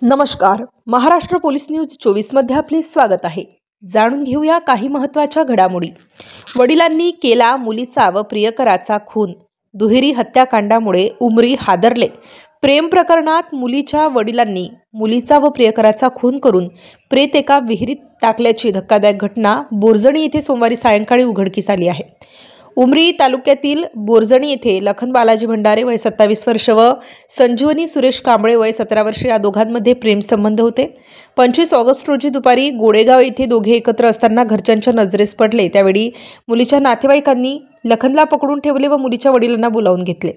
नमस्कार. Maharashtra police news 24 मध्ये आपले स्वागत आहे. जाणून घेऊया काही महत्त्वाच्या घडामोडी. वडिलांनी केला मुलीचा व प्रियकराचा खून. दुहेरी हत्याकांडामुळे उमरी हादरले. प्रेम प्रकरणात मुलीच्या वडिलांनी मुलीचा व प्रियकराचा खून करून प्रेत एका विहिरीत टाकल्याची धक्कादायक घटना बोरजणी येथे सोमवारी सायंकाळी उघडकीस आली आहे. उमरी तालुक्यातील बोरजणी येथे लखन बालाजी भंडारे वय 27 वर्ष व संजीवनी सुरेश कांबळे वय 17 वर्ष या दोघांमध्ये प्रेमसंबंध होते. 25 ऑगस्ट रोजी दुपारी गोडेगाव येथे दोघे एकत्र असताना घरच्यांच्या नजरेस पडले. त्यावेळी मुलीच्या नातेवाईकांनी लखनला पकडून ठेवले व मुलीच्या वडिलांना बोलावून घेतले.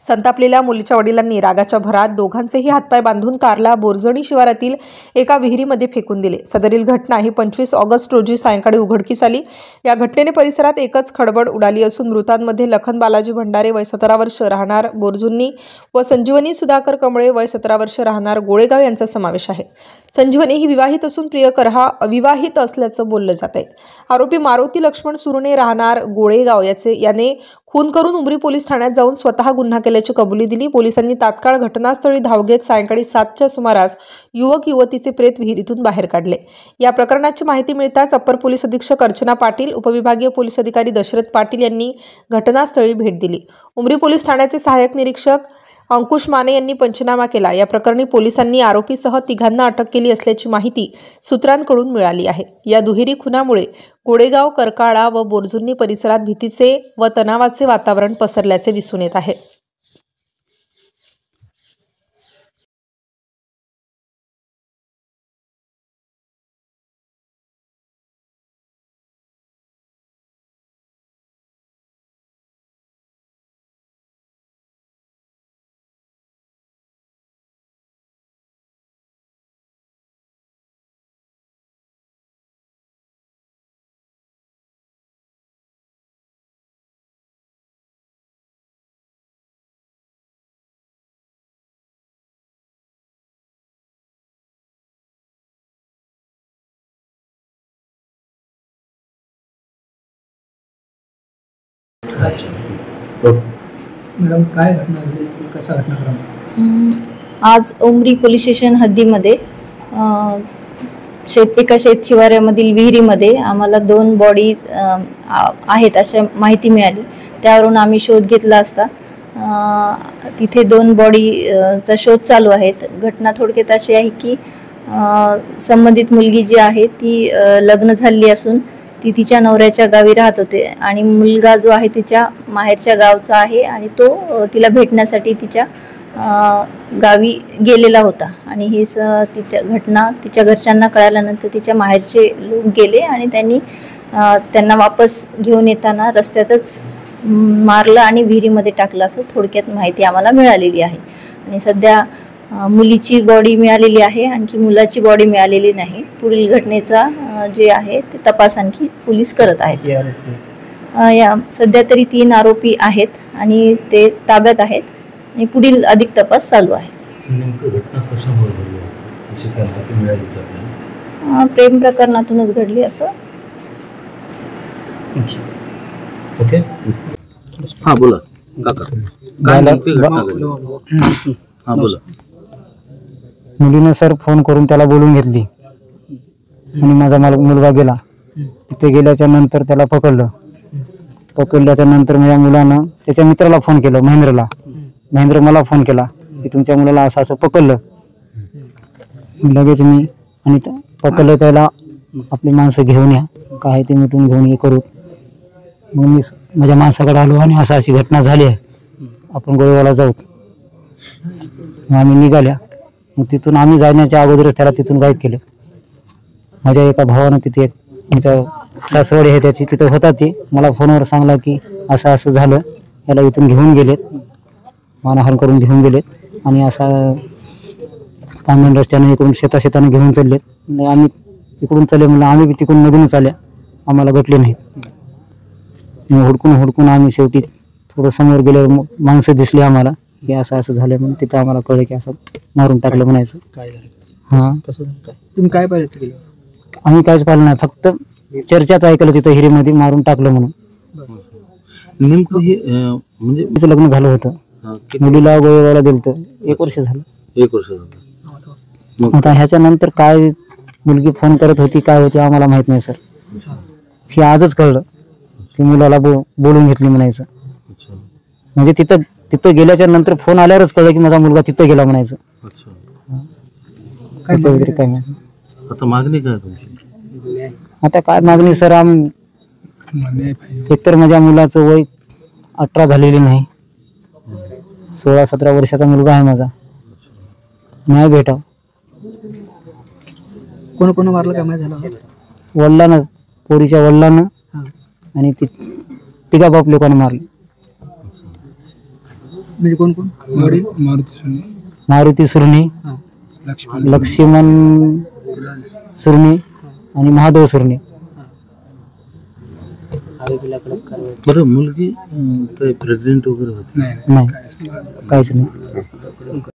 संतापलेल्या मुलीच्या वडिलांनी रागाच्या भरात दोघांचेही हातपाय बांधून कारला बोरजणी शिवारातील एका विहिरीमध्ये फेकून दिले. सदरील घटना ही 25 ऑगस्ट रोजी सायंकाळी उघडकीस आली. या घटनेने परिसरात एकच खळबळ उडाली असून मृतांमध्ये लखन बालाजी भंडारे वय 17 वर्ष राहणार बोरजुन्नी व संजीवनी सुधाकर कमळे वय 17 वर्ष राहणार गोळेगाव यांचा समावेश आहे. संजीवनी ही विवाहित असून प्रियकर हा अविवाहित असल्याचं बोललं जात आहे. आरोपी मारुती लक्ष्मण सुरणे राहणार गोळेगाव याने खून करून उमरी पोलीस ठाण्यात जाऊन स्वतः गुन्हा केल्याची कबुली दिली. पोलिसांनी तात्काळ घटनास्थळी धाव घेत सायंकाळी 7च्या सुमारास युवक युवतीचे प्रेत विहिरीतून बाहेर काढले. या प्रकरणाची माहिती मिळताच अप्पर पोलीस अधीक्षक अर्चना पाटील, उपविभागीय पोलीस अधिकारी दशरथ पाटील यांनी घटनास्थळी भेट दिली. उमरी पोलीस ठाण्याचे सहाय्यक निरीक्षक अंकुश माने यांनी पंचनामा केला. या प्रकरणी पोलिसांनी आरोपीसह तिघांना अटक केली असल्याची माहिती सूत्रांकडून मिळाली आहे. या दुहेरी खुनामुळे गोडेगाव, करकाळा व बोरजुन्नी परिसरात भीतीचे व तणावाचे वातावरण पसरल्याचे दिसून येत आहे. मॅडम, काय घटना झाली, कसा घटनाक्रम? आज उमरी पोलीस स्टेशन हद्दीमध्ये एका शेत शिवारामधील विहिरीमध्ये आम्हाला 2 बॉडी आहेत अशी माहिती मिळाली. त्यावरून आम्ही शोध घेतला असता तिथे 2 बॉडीचा शोध चालू आहे. घटना थोडक्यात अशी आहे की संबंधित मुलगी जी आहे ती लग्न झालेली असून ती तिच्या नवऱ्याच्या गावी राहत होते आणि मुलगा जो आहे तिच्या माहेरच्या गावचा आहे आणि तो तिला भेटण्यासाठी तिच्या गावी गेलेला होता. आणि ही तिच्या घटना तिच्या घरच्यांना कळाल्यानंतर तिच्या माहेरचे लोक गेले आणि त्यांना वापस घेऊन येताना रस्त्यातच मारलं आणि विहिरीमध्ये टाकलं असं थोडक्यात माहिती आम्हाला मिळालेली आहे. आणि सध्या मुलीची बॉडी मिळालेली आहे, आणखी मुलाची बॉडी मिळालेली नाही. पुढील घटनेचा जे आहे ते तपास आणखी पोलीस करत आहेत. सध्या तरी 3 आरोपी आहेत आणि ते ताब्यात आहेत आणि पुढील अधिक तपास चालू आहे. प्रेम प्रकरणातूनच घडली असं. ओके, हां बोला हां बोला. मुलीनं सर फोन करून त्याला बोलून घेतली आणि माझा मुलगा गेला. तिथे गेल्याच्या नंतर त्याला पकडल्याच्या नंतर माझ्या मुलानं त्याच्या मित्राला फोन केला, महेंद्र मला फोन केला की तुमच्या मुलाला असं असं पकडलं. लगेच मी आणि पकडलं त्याला आपली माणसं घेऊन या, काय ते मिटून घेऊन हे करू. मग मी माझ्या माणसाकडे आलो आणि अशी घटना झाली आहे, आपण गोळेगावला जाऊ. आम्ही निघाल्या. मग तिथून आम्ही जाण्याच्या अगोदरच त्याला तिथून गायब केलं. माझ्या एका भावानं तिथे आमच्या सासवडी आहे त्याची तिथं होता, ते मला फोनवर सांगला की असं असं झालं, याला इथून घेऊन गेलेत, मानहान करून घेऊन गेलेत आणि असा पांगण रस्त्याने इकडून शेताने घेऊन चाललेत. आम्ही इकडून चालले म्हणलं, आम्ही बी तिकडून मधूनच आल्या, आम्हाला भेटले नाहीत. हुडकून आम्ही शेवटी थोडं समोर गेल्यावर माणसं दिसली आम्हाला की असं असं झालं म्हणून तिथं आम्हाला कळलं की असं मारून टाकलं म्हणायचं. हां, तुम्ही काय पाहिलं? आम्ही काहीच पाहिलं नाही, फक्त चर्चाच ऐकलं तिथं हिरीमध्ये मारून टाकलं म्हणून. नेमकं हे म्हणजे लग्न झालं होतं, मुलीला गोळेगावला दिलं तर 1 वर्ष झालं. 1 वर्ष झालं. मग आता ह्याच्यानंतर काय मुलगी फोन करत होती काय होती आम्हाला माहित नाही सर. हे आजच कळलं की मुलाला बोलून घेतली म्हणायचं. अच्छा म्हणजे तिथं गेल्याच्या नंतर फोन आल्यावरच कळलं की माझा मुलगा तिथं गेला म्हणायचं. अच्छा. त्याच्या वगैरे काय नाही. आता मागणी काय तुमची? आता काय मागणी सर, एकतर माझ्या मुलाचं वय 18 झालेली नाही, 16-17 वर्षाचा मुलगा आहे माझा. नाही भेटाव. कोण मारलं काय माहिती झालं? वडिलांना, पोरीच्या वडिलांना हां. आणि तिघा बाप लोकांना मारले. म्हणजे कोण वडील? मारुती सुरणे, हां. लक्ष्मण सुरणे आणि महादेव सुरणे. बरं मुलगी काही प्रेग्नेंट वगैरे होती? नाही, काहीच नाही.